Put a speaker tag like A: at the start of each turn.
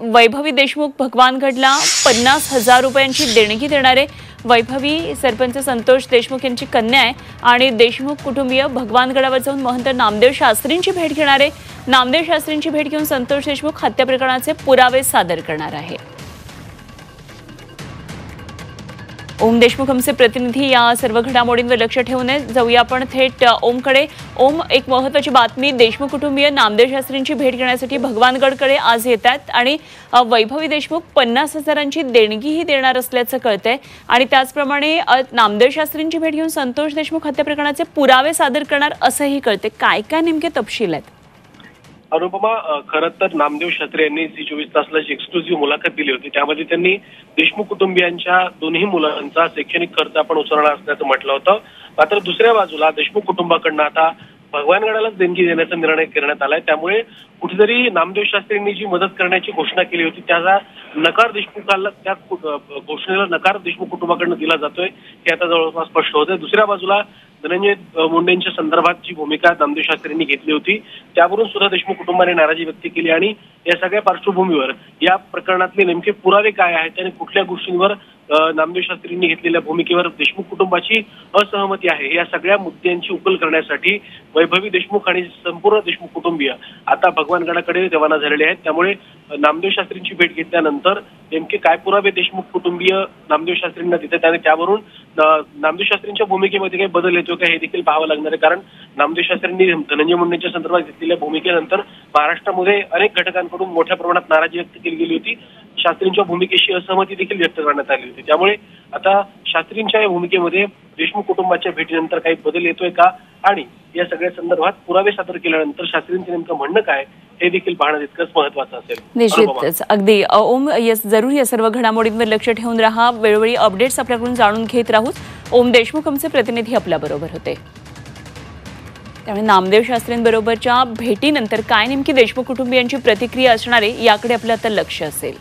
A: वैभवी देशमुख भगवानगडला 50,000 रुपयांची देणगी देणारे वैभवी सरपंच संतोष देशमुख यांची कन्या आहे आणि देशमुख कुटुंबीय भगवानगडावर जाऊन महंत नामदेव शास्त्रींची भेट घेणारे। नामदेव शास्त्रींची भेट घेऊन संतोष देशमुख हत्या प्रकरणाचे पुरावे सादर करणार आहे। ओम देशमुख आमचे प्रतिनिधी या सर्व घडामोडींवर लक्ष ठेवून जाऊया आपण थेट ओमकडे। ओम, एक महत्त्वाची बातमी, देशमुख कुटुंबीय नामदेव शास्त्रींची भेट घेण्यासाठी भगवानगडकडे आज येतात आणि वैभवी देशमुख 50,000ची देणगीही देणार असल्याचं कळतंय आणि त्याचप्रमाणे नामदेव शास्त्रींची भेट घेऊन संतोष देशमुख हत्या प्रकरणाचे पुरावे सादर करणार असंही कळते। काय काय नेमके तपशील आहेत?
B: अनुपमा, खरं तर नामदेव शास्त्री यांनी झी 24 तासला जी एक्सक्लुझिव्ह मुलाखत दिली होती त्यामध्ये त्यांनी देशमुख कुटुंबियांच्या दोन्ही मुलांचा शैक्षणिक खर्च आपण उचलणार असल्याचं म्हटलं होतं। मात्र दुसऱ्या बाजूला देशमुख कुटुंबाकडनं आता भगवानगडालाच देणगी देण्याचा निर्णय करण्यात आलाय। त्यामुळे कुठेतरी नामदेव शास्त्रींनी जी मदत करण्याची घोषणा केली होती त्याचा नकार देशमुखाला, त्या घोषणेला नकार देशमुख कुटुंबाकडनं दिला जातोय हे आता जवळपास स्पष्ट होतंय। दुसऱ्या बाजूला धनंजय मुंडेंच्या संदर्भात जी भूमिका नामदेव शास्त्रींनी घेतली होती त्यावरून सुद्धा देशमुख कुटुंबाने नाराजी व्यक्त केली आणि या सगळ्या पार्श्वभूमीवर या प्रकरणातले नेमके पुरावे काय आहेत आणि कुठल्या गोष्टींवर नामदेव शास्त्रींनी घेतलेल्या भूमिकेवर देशमुख कुटुंबाची असहमती आहे, या सगळ्या मुद्द्यांची उकल करण्यासाठी वैभवी देशमुख आणि संपूर्ण देशमुख कुटुंबीय आता भगवानगडाकडे रवाना झालेले आहेत। त्यामुळे नामदेव शास्त्रींची भेट घेतल्यानंतर नेमके काय पुरावे देशमुख कुटुंबीय नामदेव शास्त्रींना देतात आणि त्यावरून नामदेव शास्त्रींच्या भूमिकेमध्ये काही बदल येतो का हे देखील पाहावं लागणार आहे। कारण नामदेव शास्त्रींनी धनंजय मुंडेंच्या संदर्भात घेतलेल्या भूमिकेनंतर महाराष्ट्रामध्ये अनेक घटकांकडून मोठ्या प्रमाणात नाराजी व्यक्त केली गेली होती, शास्त्रींच्या भूमिकेशी असहमती देखील व्यक्त करण्यात आली होती। त्यामुळे आता शास्त्रींच्या या भूमिकेमध्ये देशमुख कुटुंबाच्या भेटीनंतर काही बदल येतोय का आणि या सगळ्या संदर्भात पुरावे सादर केल्यानंतर शास्त्रींचं नेमकं म्हणणं काय हे देखील पाहणं तितकंच महत्त्वाचं असेल।
A: निश्चितच, अगदी ओम, जरूर या सर्व घडामोडींवर लक्ष ठेवून राहा, वेळोवेळी अपडेट्स आपल्याकडून जाणून घेत राहू। ओम देशमुख आमचे प्रतिनिधी आपल्याबरोबर होते। त्यामुळे नामदेव शास्त्रींबरोबरच्या भेटीनंतर काय नेमकी देशमुख कुटुंबियांची प्रतिक्रिया असणार आहे याकडे आपलं आता लक्ष असेल।